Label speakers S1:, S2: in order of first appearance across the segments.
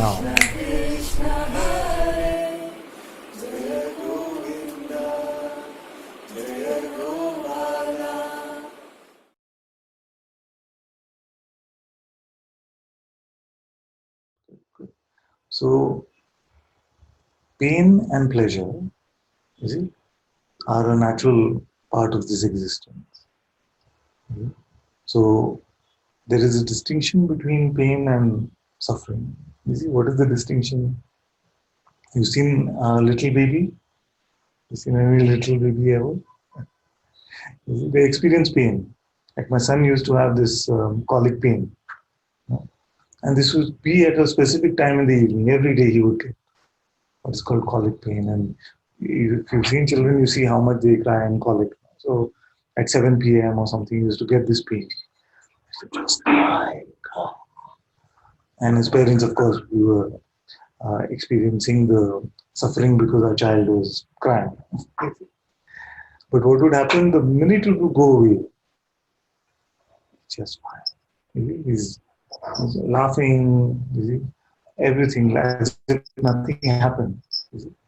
S1: now. So, pain and pleasure, you see, are a natural part of this existence. So, there is a distinction between pain and suffering. You see, what is the distinction? You've seen a little baby? You've seen any little baby ever? They experience pain. Like my son used to have this colic pain. And this would be at a specific time in the evening. Every day he would get what is called colic pain. And if you've seen children, you see how much they cry in colic. So at 7 p.m. or something, he used to get this pain. So just cry. And his parents, of course, we were experiencing the suffering because our child was crying. But what would happen the minute it would go away? Just fine. He's laughing, everything as if nothing happened.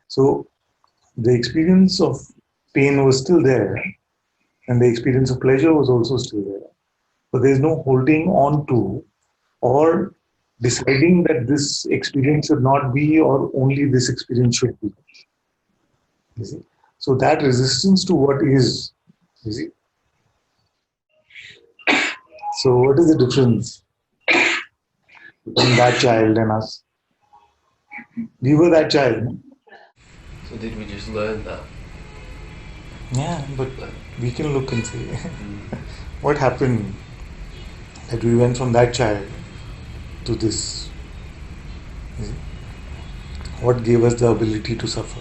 S1: So the experience of pain was still there, and the experience of pleasure was also still there. But there's no holding on to or deciding that this experience should not be or only this experience should be. You see? So that resistance to what is, you see. So what is the difference between that child and us? We were that child.
S2: So did we just learn that?
S1: Yeah, but we can look and see what happened that we went from that child to this. What gave us the ability to suffer?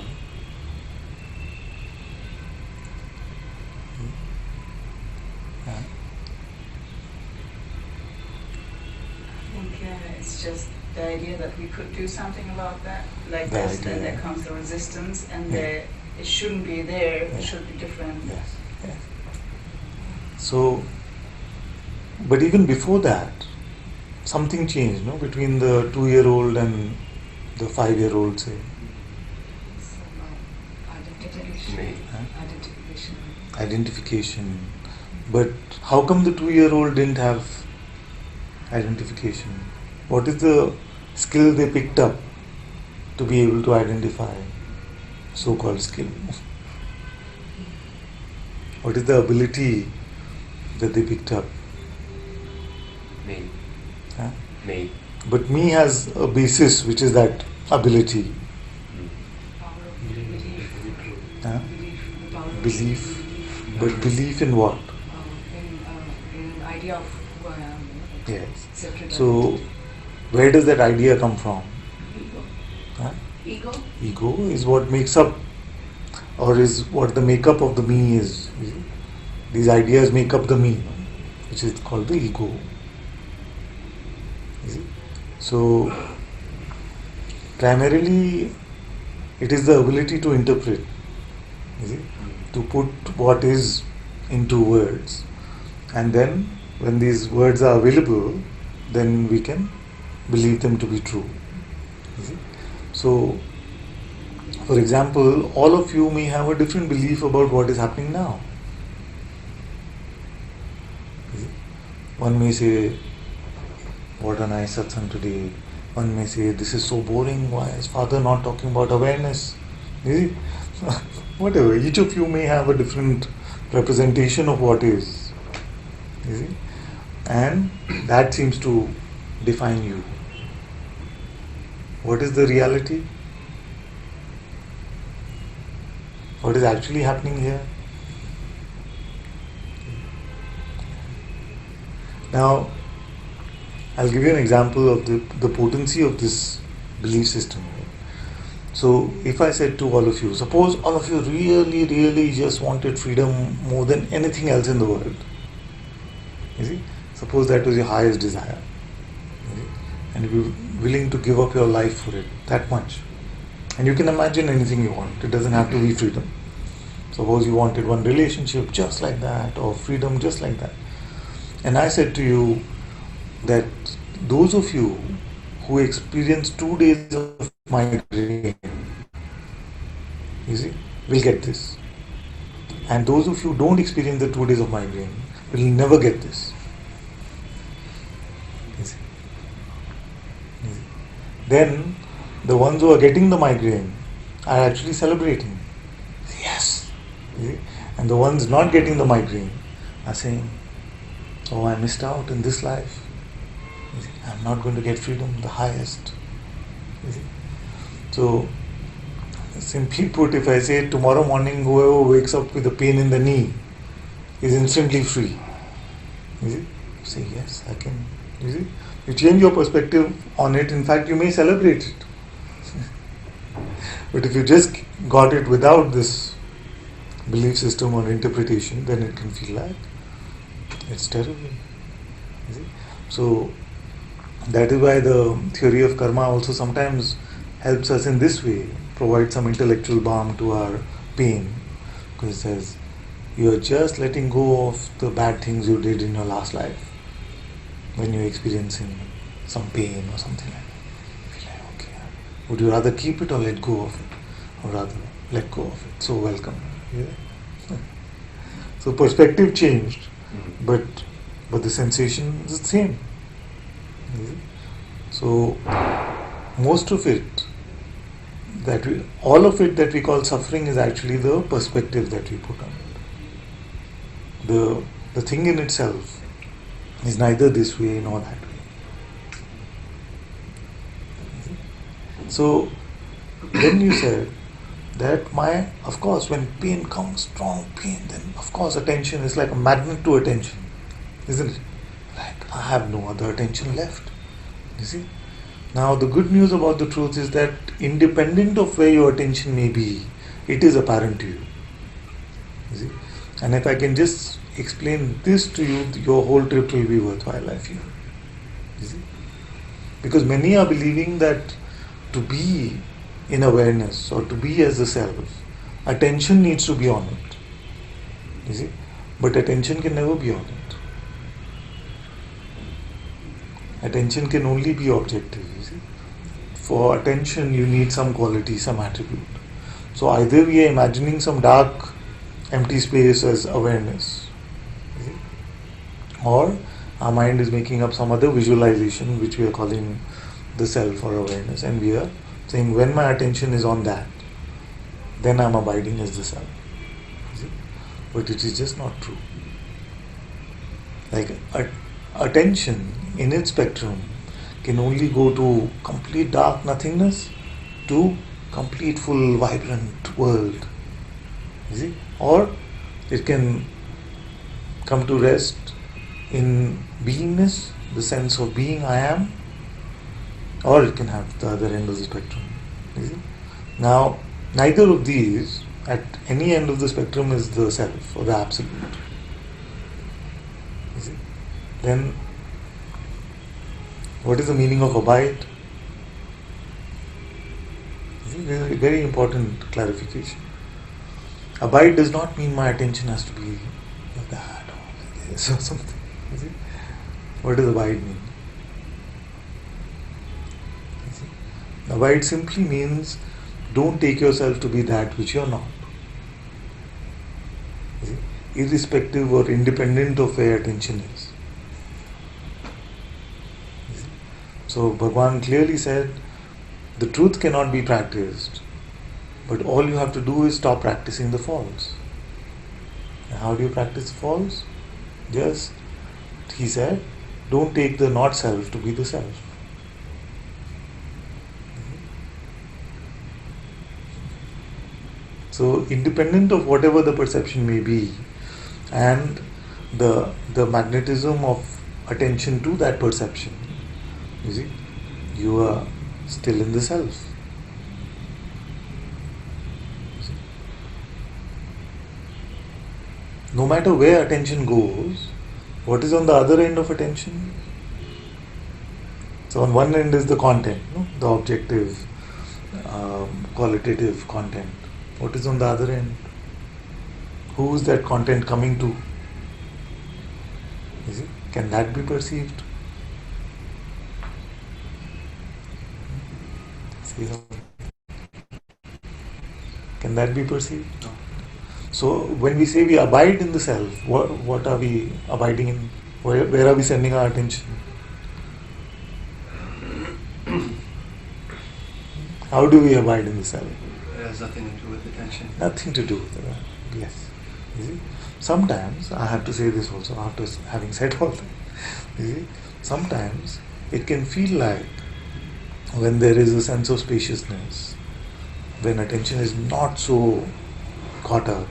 S3: It's just the idea that we could do something about that, like
S1: The
S3: this,
S1: idea,
S3: then there
S1: yeah.
S3: comes the resistance, and
S1: Yeah.
S3: it shouldn't be there,
S1: Yeah.
S3: it should be different.
S1: Yes, yes. So, but even before that, something changed, no, between the 2-year-old and the 5-year-old, say.
S3: So, identification.
S2: Me.
S3: Identification.
S1: Identification. But how come the 2-year-old didn't have identification? What is the skill they picked up to be able to identify? So-called skill. What is the ability that they picked up?
S2: Me.
S1: Huh?
S2: Me.
S1: But me has a basis, which is that ability.
S3: Power of belief.
S1: Huh?
S3: Belief. The power of
S1: Belief. But belief in what?
S3: in idea of who I am.
S1: Yes.
S3: Separate
S1: So,
S3: identity.
S1: where does that idea come from?
S3: Ego.
S1: Huh?
S3: Ego?
S1: Ego is what makes up, or is what the makeup of the me is. These ideas make up the me, which is called the ego. You see? So, primarily, it is the ability to interpret, you see, to put what is into words, and then when these words are available, then we can believe them to be true. You see? So, for example, all of you may have a different belief about what is happening now. You see? One may say, what a nice satsang today. One may say, this is so boring. Why is Father not talking about awareness? You see? Whatever. Each of you may have a different representation of what is. You see? And that seems to define you. What is the reality? What is actually happening here? Now, I'll give you an example of the potency of this belief system. So, if I said to all of you, suppose all of you really, really just wanted freedom more than anything else in the world. You see? Suppose that was your highest desire. You see? And you were willing to give up your life for it, that much. And you can imagine anything you want. It doesn't have to be freedom. Suppose you wanted one relationship just like that, or freedom just like that. And I said to you that those of you who experience 2 days of migraine, you see, will get this. And those of you who don't experience the 2 days of migraine will never get this. You see. You see. Then the ones who are getting the migraine are actually celebrating. Yes. You see. And the ones not getting the migraine are saying, oh, I missed out in this life. You see. I'm not going to get freedom, the highest. You see. So, simply put, if I say tomorrow morning whoever wakes up with a pain in the knee is instantly free. You see? Say yes, I can. You see? You change your perspective on it. In fact, you may celebrate it. But if you just got it without this belief system or interpretation, then it can feel like it's terrible. You see? So that is why the theory of karma also sometimes helps us in this way, provide some intellectual balm to our pain, because it says you are just letting go of the bad things you did in your last life when you're experiencing some pain or something like that. You feel like, okay, would you rather keep it or let go of it? Or rather, let go of it. So welcome. Yeah. So perspective changed, but the sensation is the same. So most of it, all of it that we call suffering is actually the perspective that we put on it. The thing in itself is neither this way nor that way. So when you said that of course when pain comes, strong pain, then of course attention is like a magnet to attention, isn't it? Like I have no other attention left. You see? Now the good news about the truth is that independent of where your attention may be, it is apparent to you. You see? And if I can just explain this to you, your whole trip will be worthwhile, I feel. You see? Because many are believing that to be in awareness or to be as the self, attention needs to be on it. You see? But attention can never be on it. Attention can only be objective, you see. For attention you need some quality, some attribute. So either we are imagining some dark, empty space as awareness, you see? Or our mind is making up some other visualization which we are calling the self or awareness, and we are saying when my attention is on that, then I'm abiding as the self. You see? But it is just not true. Like attention in its spectrum can only go to complete dark nothingness to complete full vibrant world. You see? Or it can come to rest in beingness, the sense of being I am, or it can have the other end of the spectrum. You see? Now, neither of these at any end of the spectrum is the self or the absolute. You see? Then what is the meaning of abide? Very, very important clarification. Abide does not mean my attention has to be like that or like this or something. You see? What does abide mean? You see? Abide simply means don't take yourself to be that which you are not. You see? Irrespective or independent of where attention is. So Bhagwan clearly said, the truth cannot be practiced, but all you have to do is stop practicing the false. And how do you practice the false? Just, he said, don't take the not self to be the self. So independent of whatever the perception may be, and the magnetism of attention to that perception, you see, you are still in the self. No matter where attention goes, what is on the other end of attention? So on one end is the content, no? The objective, qualitative content. What is on the other end? Who is that content coming to? Is it? Can that be perceived? You know, can that be perceived?
S2: No.
S1: So when we say we abide in the self, what are we abiding in? Where are we sending our attention? How do we abide in the self?
S2: It has nothing to do with attention.
S1: Nothing to do with that. Yes. You see? Sometimes, I have to say this also after having said all that. You see? Sometimes it can feel like when there is a sense of spaciousness, when attention is not so caught up,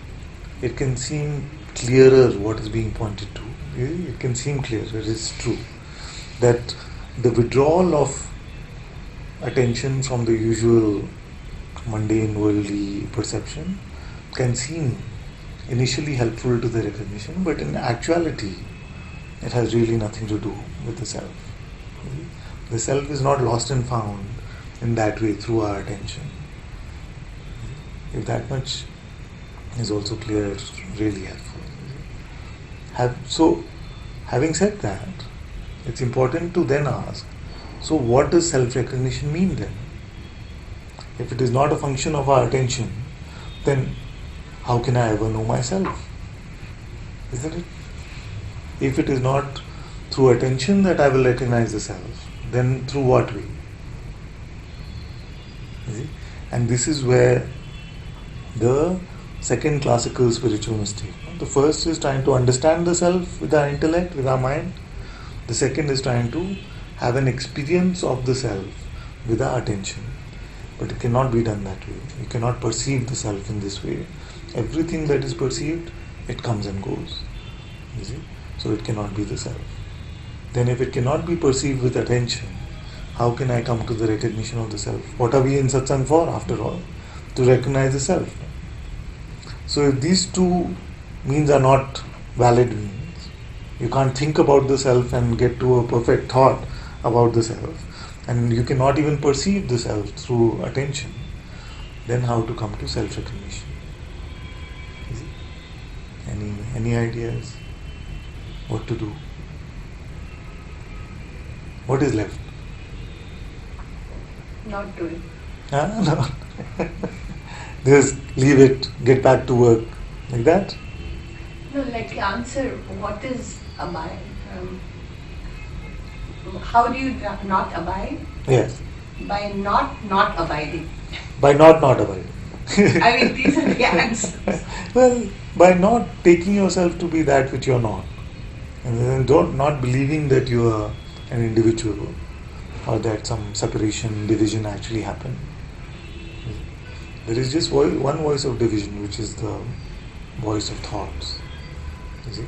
S1: it can seem clearer what is being pointed to. You see? It can seem clearer, it is true. That the withdrawal of attention from the usual mundane worldly perception can seem initially helpful to the recognition, but in actuality it has really nothing to do with the self. The self is not lost and found in that way through our attention. If that much is also clear, it's really helpful. So, having said that, it's important to then ask, so what does self-recognition mean then? If it is not a function of our attention, then how can I ever know myself? Isn't it? If it is not through attention that I will recognize the self, then through what way? You see? And this is where the second classical spiritual mistake. The first is trying to understand the self with our intellect, with our mind. The second is trying to have an experience of the self with our attention. But it cannot be done that way. You cannot perceive the self in this way. Everything that is perceived, it comes and goes. You see? So it cannot be the self. Then if it cannot be perceived with attention, how can I come to the recognition of the self? What are we in satsang for, after all? To recognize the self. So if these two means are not valid means, you can't think about the self and get to a perfect thought about the self, and you cannot even perceive the self through attention, then how to come to self-recognition? Any ideas? What to do? What is left?
S4: Not doing.
S1: No. Just leave it, get back to work, like that?
S4: No, like answer, what is abide? How do you not abide?
S1: Yes.
S4: By not abiding.
S1: By not abiding.
S4: I mean, these are the answers.
S1: Well, by not taking yourself to be that which you're not. And then not believing that you are an individual or that some separation, division actually happened. There is just one voice of division, which is the voice of thoughts. You see?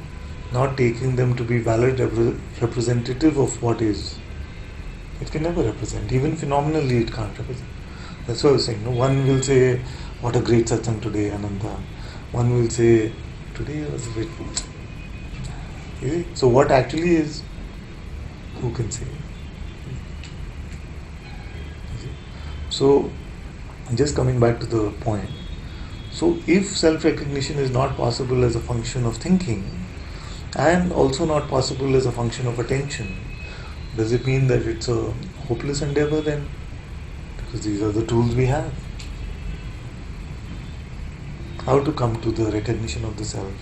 S1: Not taking them to be valid representative of what is. It can never represent. Even phenomenally it can't represent. That's what I was saying. No? One will say, what a great satsang today, Ananda. One will say, today was a bit... You see? So what actually is, who can say? You see? So, just coming back to the point. So if self-recognition is not possible as a function of thinking, and also not possible as a function of attention, does it mean that it's a hopeless endeavor then? Because these are the tools we have. How to come to the recognition of the self?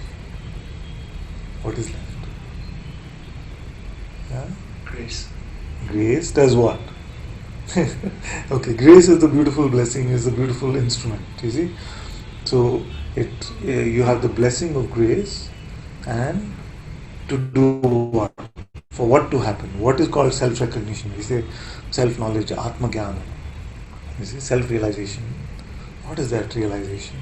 S1: What is left? Yeah?
S2: Grace.
S1: Grace does what? Okay, grace is the beautiful blessing, is the beautiful instrument, you see. So you have the blessing of grace, and to do what? For what to happen? What is called self-recognition? We say self-knowledge, atma-jnana. You see, self-realization. What is that realization?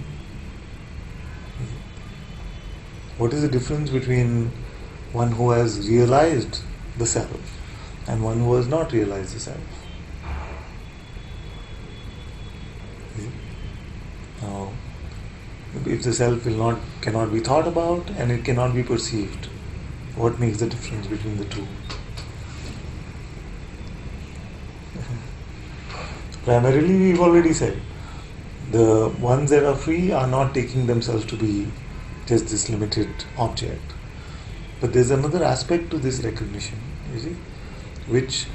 S1: What is the difference between one who has realized the self and one who has not realized the self? Now, if the self cannot be thought about and it cannot be perceived, what makes the difference between the two? Primarily, we've already said, the ones that are free are not taking themselves to be just this limited object. But there's another aspect to this recognition, you see, which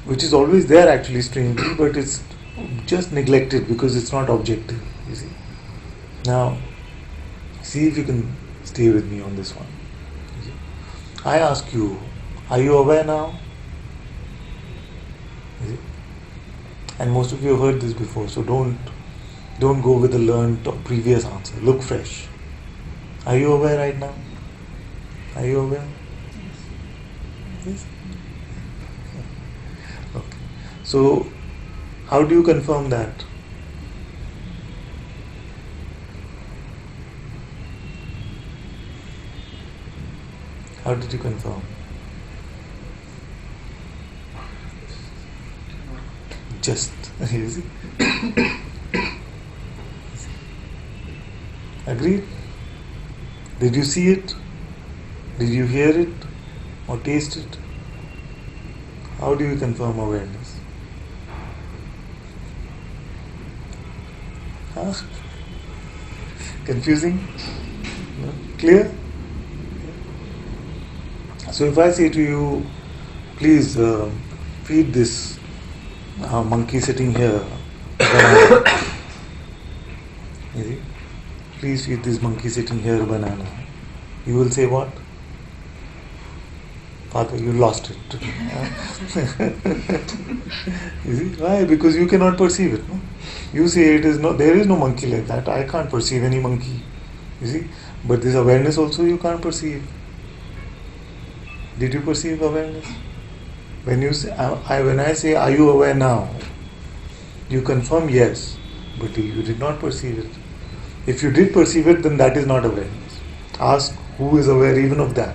S1: which is always there actually, strangely, but it's just neglected because it's not objective. You see. Now, see if you can stay with me on this one. You see. I ask you, are you aware now? You see. And most of you have heard this before, so don't go with the learned or previous answer. Look fresh. Are you aware right now? Are you aware? Yes. Okay. So, how do you confirm that? How did you confirm? Just, you see? Agreed? Did you see it? Did you hear it? Or taste it? How do you confirm awareness? Huh? Confusing? No? Clear? So if I say to you, please feed this monkey sitting here banana. You see? Please feed this monkey sitting here banana. You will say what? Father, you lost it. You see? Why? Because you cannot perceive it. No? You say there is no monkey like that. I can't perceive any monkey. You see? But this awareness also you can't perceive. Did you perceive awareness? When you say, when I say, are you aware now? You confirm yes, but you did not perceive it. If you did perceive it, then that is not awareness. Ask who is aware even of that.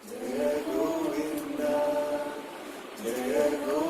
S1: Jai Govinda, Jai Govinda.